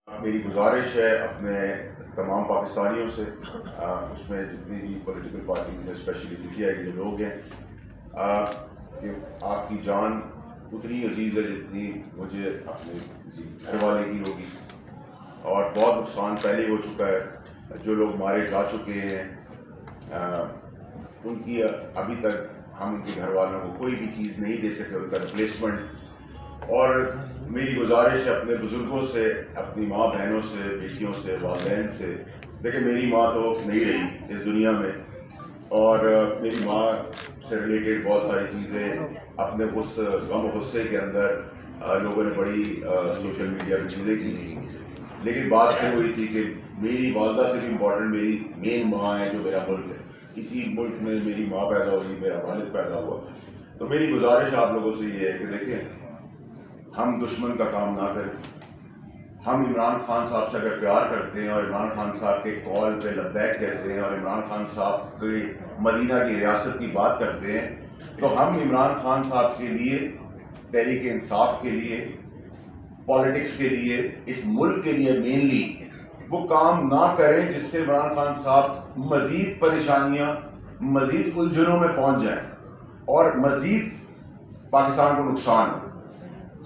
میری گزارش ہے اپنے تمام پاکستانیوں سے، اس میں جتنی بھی پولیٹیکل پارٹیز میں اسپیشلی میڈیا کے جو لوگ ہیں، کہ آپ کی جان اتنی عزیز ہے جتنی مجھے اپنے گھر والے کی ہوگی، اور بہت نقصان پہلے ہو چکا ہے۔ جو لوگ مارے جا چکے ہیں ان کی ابھی تک ہم ان کے گھر والوں کو کوئی بھی چیز نہیں دے سکے، ان کا ریپلیسمنٹ۔ اور میری گزارش ہے اپنے بزرگوں سے، اپنی ماں بہنوں سے، بیٹیوں سے، والدین سے۔ دیکھیں، میری ماں تو نہیں رہی اس دنیا میں، اور میری ماں سے ریلیٹڈ بہت ساری چیزیں اپنے اس غم و غصے کے اندر لوگوں نے بڑی سوشل میڈیا پہ چیزیں کی تھیں، لیکن بات یہ ہوئی تھی کہ میری والدہ سے بھی امپورٹنٹ میری مین ماں ہے، جو میرا ملک ہے۔ اسی ملک میں میری ماں پیدا ہوئی، میرا والد پیدا ہوا۔ تو میری گزارش آپ لوگوں سے یہ ہے کہ دیکھیں، ہم دشمن کا کام نہ کریں۔ ہم عمران خان صاحب سے اگر پیار کرتے ہیں اور عمران خان صاحب کے کال پہ لبیک کہتے ہیں اور عمران خان صاحب کے مدینہ کی ریاست کی بات کرتے ہیں، تو ہم عمران خان صاحب کے لیے، تحریک انصاف کے لیے، پالیٹکس کے لیے، اس ملک کے لیے مینلی وہ کام نہ کریں جس سے عمران خان صاحب مزید پریشانیاں، مزید الجھنوں میں پہنچ جائیں اور مزید پاکستان کو نقصان ہو۔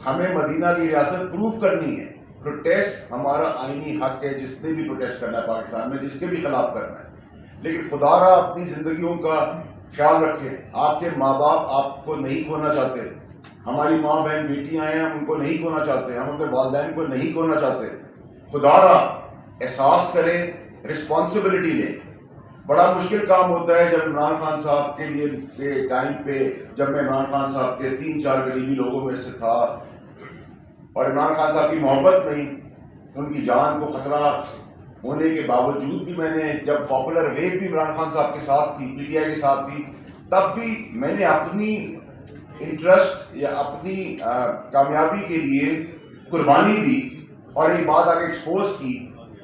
ہمیں مدینہ کی ریاست پروف کرنی ہے۔ پروٹیسٹ ہمارا آئینی حق ہے، جس نے بھی پروٹیسٹ کرنا ہے پاکستان میں، جس کے بھی خلاف کرنا ہے، لیکن خدا را اپنی زندگیوں کا خیال رکھیں۔ آپ کے ماں باپ آپ کو نہیں کھونا چاہتے، ہماری ماں بہن بیٹیاں ہیں، ہم ان کو نہیں کھونا چاہتے، ہم اپنے والدین کو نہیں کھونا چاہتے۔ خدا را احساس کریں، رسپانسبلٹی لیں۔ بڑا مشکل کام ہوتا ہے جب عمران خان صاحب کے لیے کے ٹائم پہ، جب میں عمران خان صاحب کے 3-4 قریبی لوگوں میں سے تھا، اور عمران خان صاحب کی محبت میں ان کی جان کو خطرہ ہونے کے باوجود بھی میں نے، جب پاپولر ویو بھی عمران خان صاحب کے ساتھ تھی، پی ٹی آئی کے ساتھ تھی، تب بھی میں نے اپنی انٹرسٹ یا اپنی کامیابی کے لیے قربانی دی اور ایک بات آگے ایکسپوز کی۔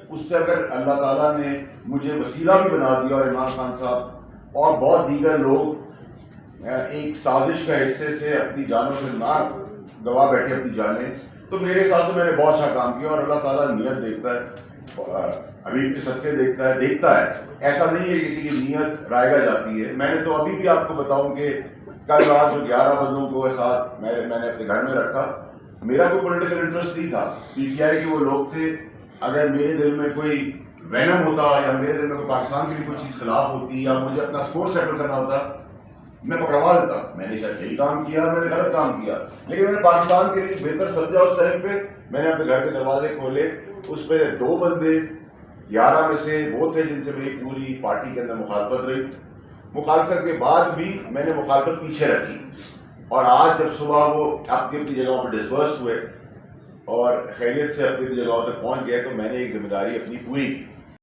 اس سے اگر اللہ تعالیٰ نے مجھے وسیلہ بھی بنا دیا اور عمران خان صاحب اور بہت دیگر لوگ ایک سازش کا حصے سے اپنی جانوں سے نہ گوا بیٹھے اپنی جانیں، تو میرے حساب سے میں نے بہت اچھا کام کیا، اور اللہ تعالیٰ نیت دیکھتا ہے، حبیب کے صدقے دیکھتا ہے۔ ایسا نہیں ہے کسی کی نیت رائے گا جاتی ہے۔ میں نے تو ابھی بھی آپ کو بتاؤں کہ کل رات جو 11 بندوں کو ساتھ میں نے اپنے گھر میں رکھا، میرا کوئی پولیٹیکل انٹرسٹ نہیں تھا۔ پی ٹی آئی کے وہ لوگ تھے، اگر میرے دل میں کوئی وینم ہوتا یا میرے دل میں کوئی پاکستان کے لیے کوئی چیز خلاف ہوتی یا مجھے اپنا اسکور سیٹل کرنا ہوتا، میں پکڑوا دیتا۔ میں نے شاید صحیح کام کیا، میں نے غلط کام کیا، لیکن میں نے پاکستان کے لیے بہتر سمجھا۔ اس ٹائم پہ میں نے اپنے گھر کے دروازے کھولے، اس پہ 2 بندے 11 میں سے وہ تھے جن سے میری پوری پارٹی کے اندر مخالفت رہی۔ مخالفت کے بعد بھی میں نے مخالفت پیچھے رکھی، اور آج جب صبح وہ اپنی اپنی جگہوں پہ ڈسبرس ہوئے اور خیریت سے اپنی جگہوں تک پہنچ گئے، تو میں نے ایک ذمہ داری اپنی پوری کی۔